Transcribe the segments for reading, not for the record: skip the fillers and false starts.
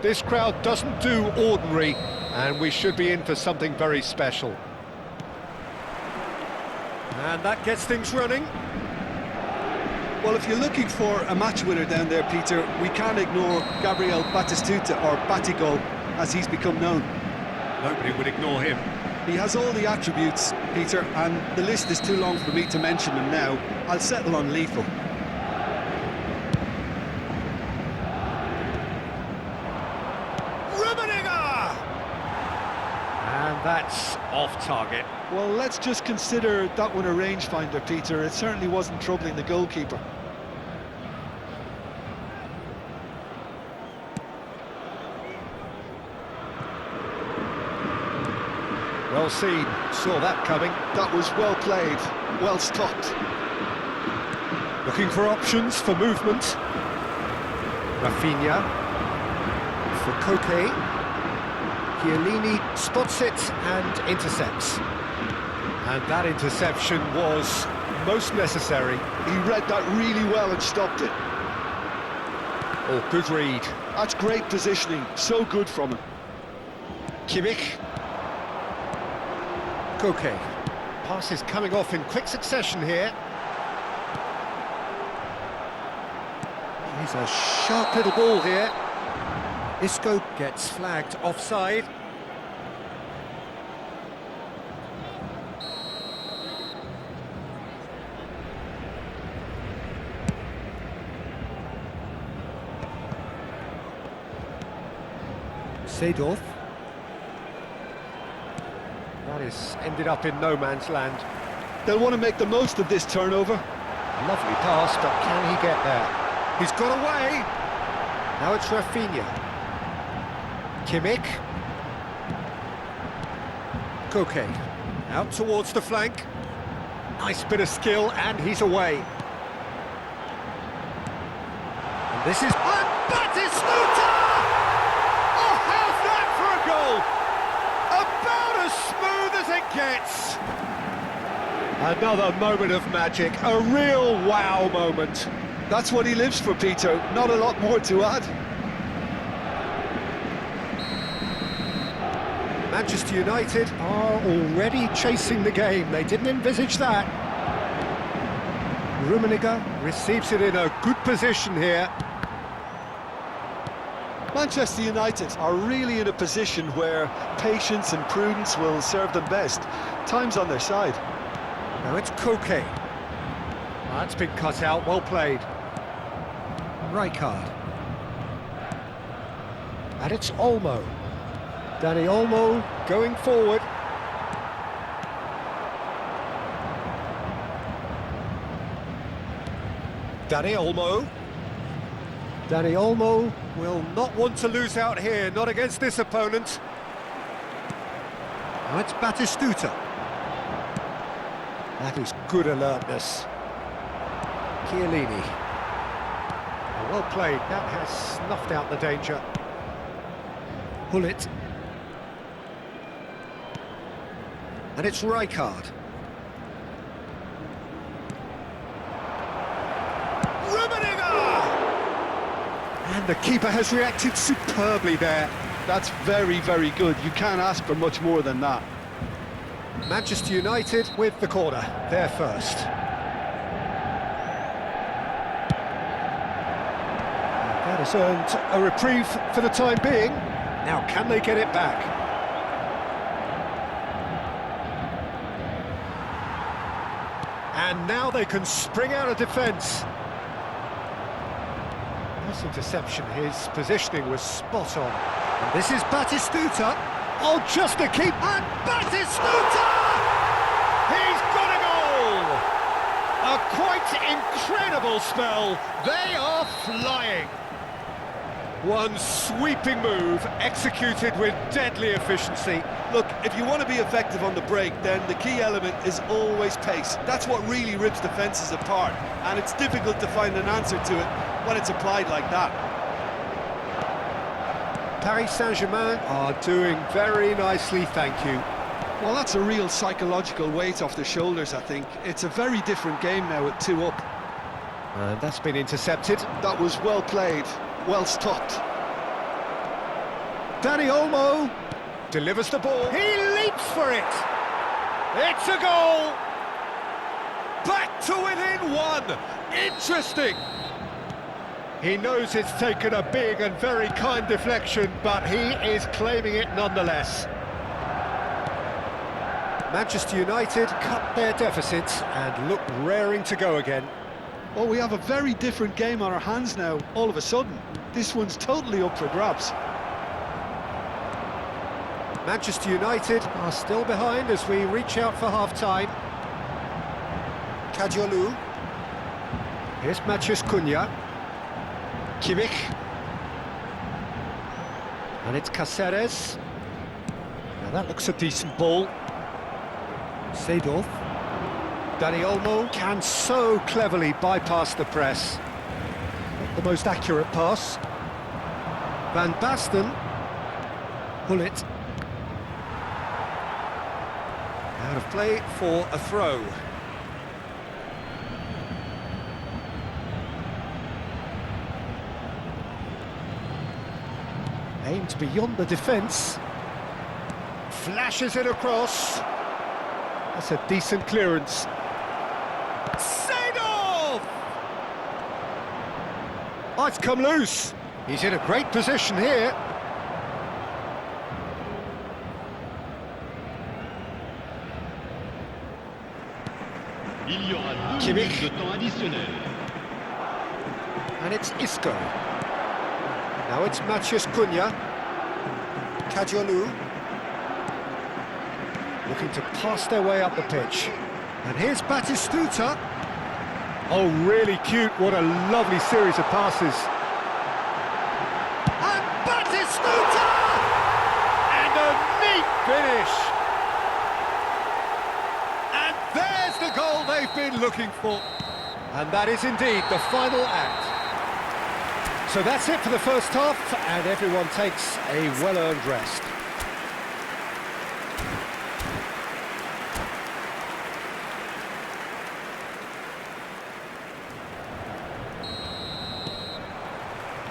This crowd doesn't do ordinary, and we should be in for something very special. And that gets things running. Well, if you're looking for a match winner down there, Peter, we can't ignore Gabriel Batistuta, or Batigol, as he's become known. Nobody would ignore him. He has all the attributes, Peter, and the list is too long for me to mention them now. I'll settle on lethal. And that's off target. Well, let's just consider that one a rangefinder, Peter. It certainly wasn't troubling the goalkeeper. Well seen, saw that coming. That was well played, well stopped. Looking for options for movement. Rafinha for Koke. Chiellini spots it and intercepts. And that interception was most necessary. He read that really well and stopped it. Oh, good read. That's great positioning, so good from him. Kimmich. Koke. Pass is coming off in quick succession here. He's a sharp little ball here. Isco gets flagged offside. Seedorf. That is ended up in no man's land. They'll want to make the most of this turnover. Lovely pass, but can he get there? He's got away! Now it's Rafinha. Kimmich. Koke. Out towards the flank. Nice bit of skill, and he's away. And this is... And Batistuta! Oh, how's that for a goal? About as smooth as it gets. Another moment of magic, a real wow moment. That's what he lives for, Peter. Not a lot more to add. Manchester United are already chasing the game. They didn't envisage that. Rummenigge receives it in a good position here. Manchester United are really in a position where patience and prudence will serve them best. Time's on their side. Now it's Koke. That's been cut out, well played. Rijkaard. And it's Olmo. Dani Olmo going forward. Dani Olmo. Dani Olmo will not want to lose out here, not against this opponent. Now it's Batistuta. That is good alertness. Chiellini. Well played, that has snuffed out the danger. Hullet. And it's Rijkaard. And the keeper has reacted superbly there. That's very, very good. You can't ask for much more than that. Manchester United with the corner, they're first. That has earned a reprieve for the time being. Now, can they get it back? And now they can spring out of defence. Nice interception, his positioning was spot on. And this is Batistuta. Oh, just to keep... And Batistuta! He's got a goal! A quite incredible spell. They are flying. One sweeping move, executed with deadly efficiency. Look, if you want to be effective on the break, then the key element is always pace. That's what really rips defences apart, and it's difficult to find an answer to it when it's applied like that. Paris Saint-Germain are doing very nicely, thank you. Well, that's a real psychological weight off the shoulders, I think. It's a very different game now with 2 up. And that's been intercepted. That was well played, well stopped. Dani Olmo delivers the ball. He leaps for it. It's a goal. Back to within one. Interesting. He knows it's taken a big and very kind deflection, but he is claiming it nonetheless. Manchester United cut their deficit and look raring to go again. Oh, we have a very different game on our hands now, all of a sudden. This one's totally up for grabs. Manchester United are still behind as we reach out for half-time. Kadiolu. Here's Matheus Cunha. Kimmich. And it's Cáceres. Now that looks a decent ball. Seedorf. Dani Olmo can so cleverly bypass the press. Not the most accurate pass. Van Basten. Hullet. Out of play for a throw. Aimed beyond the defence. Flashes it across. That's a decent clearance. Seedorf! Oh, it's come loose. He's in a great position here. Il y aura 2 Kimmich. minutes de temps additionnel. And it's Isco. Now it's Matheus Cunha. Kadiolu. Looking to pass their way up the pitch. And here's Batistuta. Oh, really cute. What a lovely series of passes. And Batistuta! And a neat finish. And there's the goal they've been looking for. And that is indeed the final act. So that's it for the first half, and everyone takes a well-earned rest.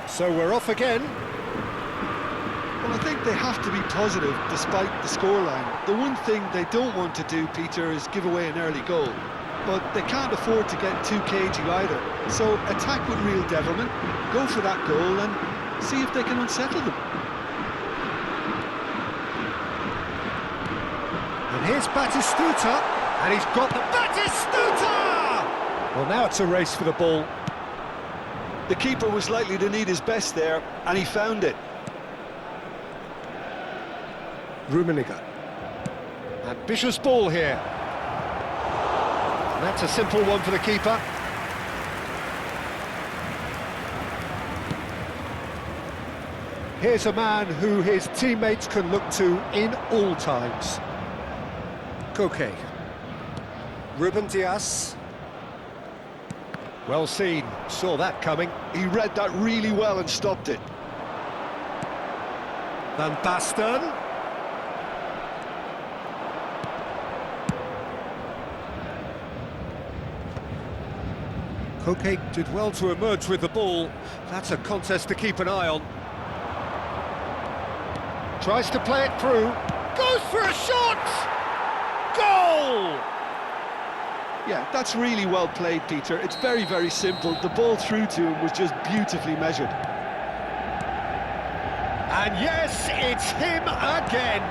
So we're off again. Well, I think they have to be positive despite the scoreline. The one thing they don't want to do, Peter, is give away an early goal. But they can't afford to get too cagey either. So attack with real devilment, go for that goal and see if they can unsettle them. And here's Batistuta, and he's got the Batistuta! Well, now it's a race for the ball. The keeper was likely to need his best there, and he found it. Rummenigge. Ambitious ball here. And that's a simple one for the keeper. Here's a man who his teammates can look to in all times. Koke. Ruben Dias. Well seen, saw that coming. He read that really well and stopped it. Van Basten. Koke did well to emerge with the ball. That's a contest to keep an eye on. Tries to play it through. Goes for a shot! Goal! Yeah, that's really well played, Peter. It's very, very simple. The ball through to him was just beautifully measured. And yes, it's him again.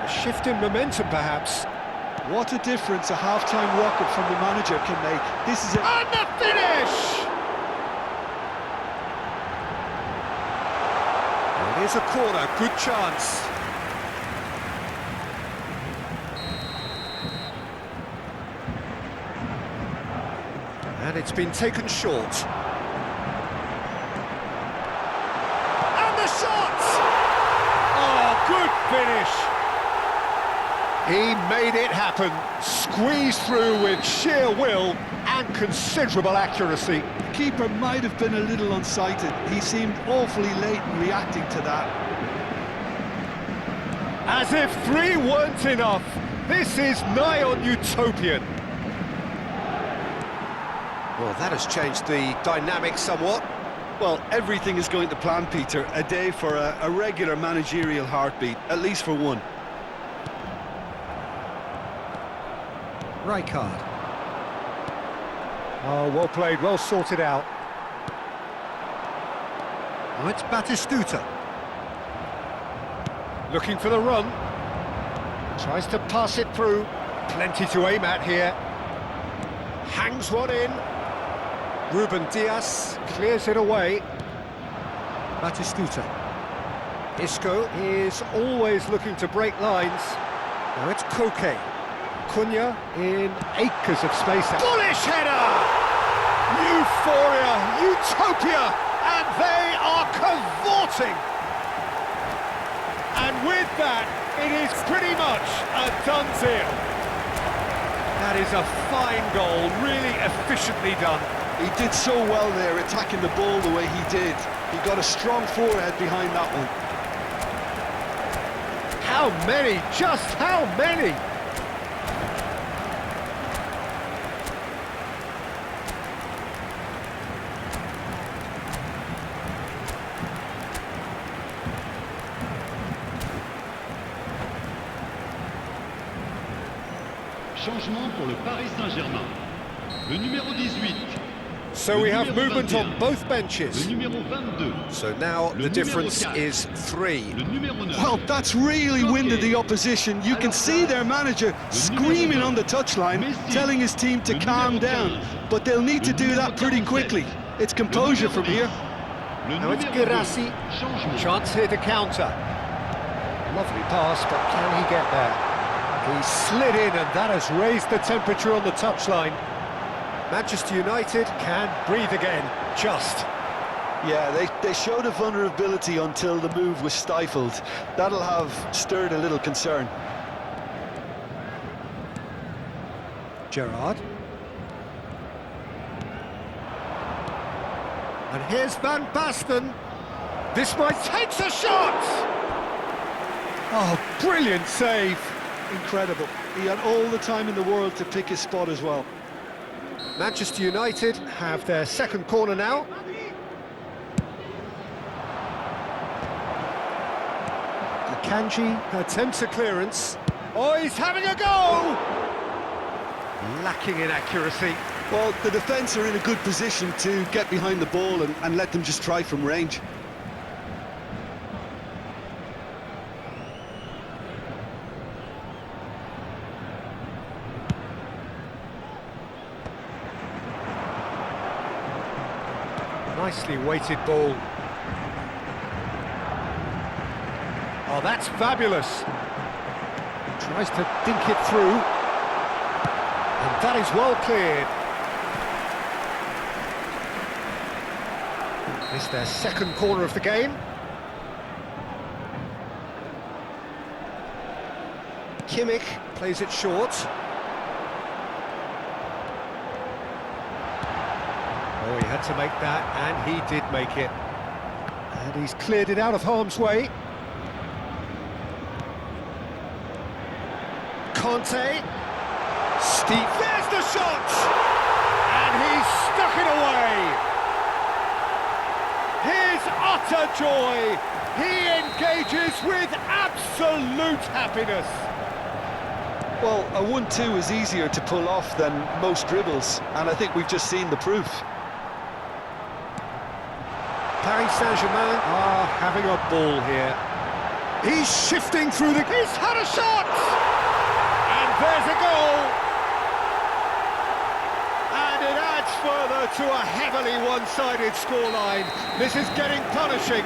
A shift in momentum, perhaps. What a difference a half-time rocket from the manager can make. This is it. And the finish! It is a corner, good chance. And it's been taken short. And the shot! Oh, good finish! He made it happen, squeezed through with sheer will and considerable accuracy. The keeper might have been a little unsighted. He seemed awfully late in reacting to that. As if 3 weren't enough, this is nigh on utopian. Well, that has changed the dynamic somewhat. Well, everything is going to plan, Peter. A day for a regular managerial heartbeat, at least for one. Rijkaard. Oh, well played, well sorted out. Now it's Batistuta. Looking for the run. Tries to pass it through. Plenty to aim at here. Hangs one in. Ruben Diaz clears it away. Batistuta. Isco is always looking to break lines. Now it's Koke. Cunha in acres of space. Bullish header! Euphoria, utopia, and they are cavorting. And with that, it is pretty much a done deal. That is a fine goal, really efficiently done. He did so well there, attacking the ball the way he did. He got a strong forehead behind that one. How many? Just how many? Changement pour le Paris Saint-Germain. Le numéro 18. So we have movement on both Le benches. numéro 22. So now the difference is 3. Le numéro 9. Well, that's really winded the opposition. You can see their manager screaming on the touchline, telling his team to calm down. But they'll need to do that pretty quickly. It's composure from here. Le Now it's numéro 2. Girassi. Changement. Chance here to counter. Lovely pass, but can he get there? He slid in and that has raised the temperature on the touchline. Manchester United can breathe again, just. Yeah, they showed a vulnerability until the move was stifled. That'll have stirred a little concern. Gerrard. And here's Van Basten. This might takes a shot! Oh, brilliant save. Incredible. He had all the time in the world to pick his spot as well. Manchester United have their second corner now. Akanji attempts a clearance. Oh, he's having a go! Lacking in accuracy. Well, the defence are in a good position to get behind the ball and let them just try from range. Nicely weighted ball. Oh, that's fabulous. Tries to dink it through. And that is well cleared. It's their second corner of the game. Kimmich plays it short. Oh, he had to make that, and he did make it. And he's cleared it out of harm's way. Conte. Steep. There's the shot! And he's stuck it away. His utter joy. He engages with absolute happiness. Well, a 1-2 is easier to pull off than most dribbles, and I think we've just seen the proof. Paris Saint-Germain are having a ball here. He's shifting through the... He's had a shot! And there's a goal! And it adds further to a heavily one-sided scoreline. This is getting punishing.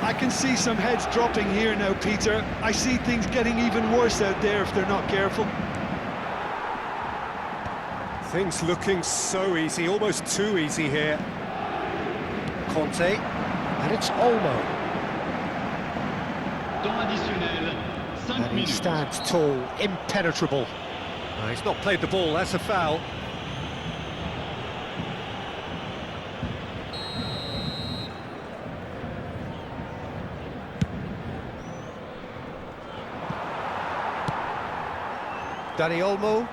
I can see some heads dropping here now, Peter. I see things getting even worse out there if they're not careful. Things looking so easy, almost too easy here. Conte, and it's Olmo. Temps additionnel, 5 And he minutes. stands tall, impenetrable. He's not played the ball, that's a foul. Dani Olmo.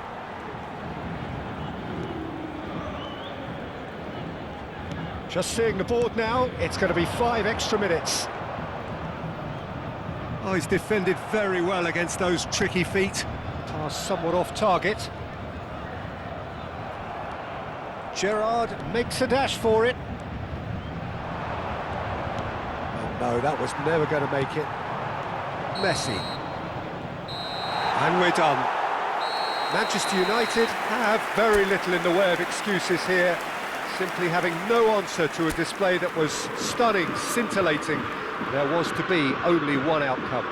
Just seeing the board now, it's going to be 5 extra minutes. Oh, he's defended very well against those tricky feet. Pass somewhat off target. Gerrard makes a dash for it. Oh no, that was never going to make it. Messi. And we're done. Manchester United have very little in the way of excuses here, simply having no answer to a display that was stunning, scintillating. There was to be only one outcome.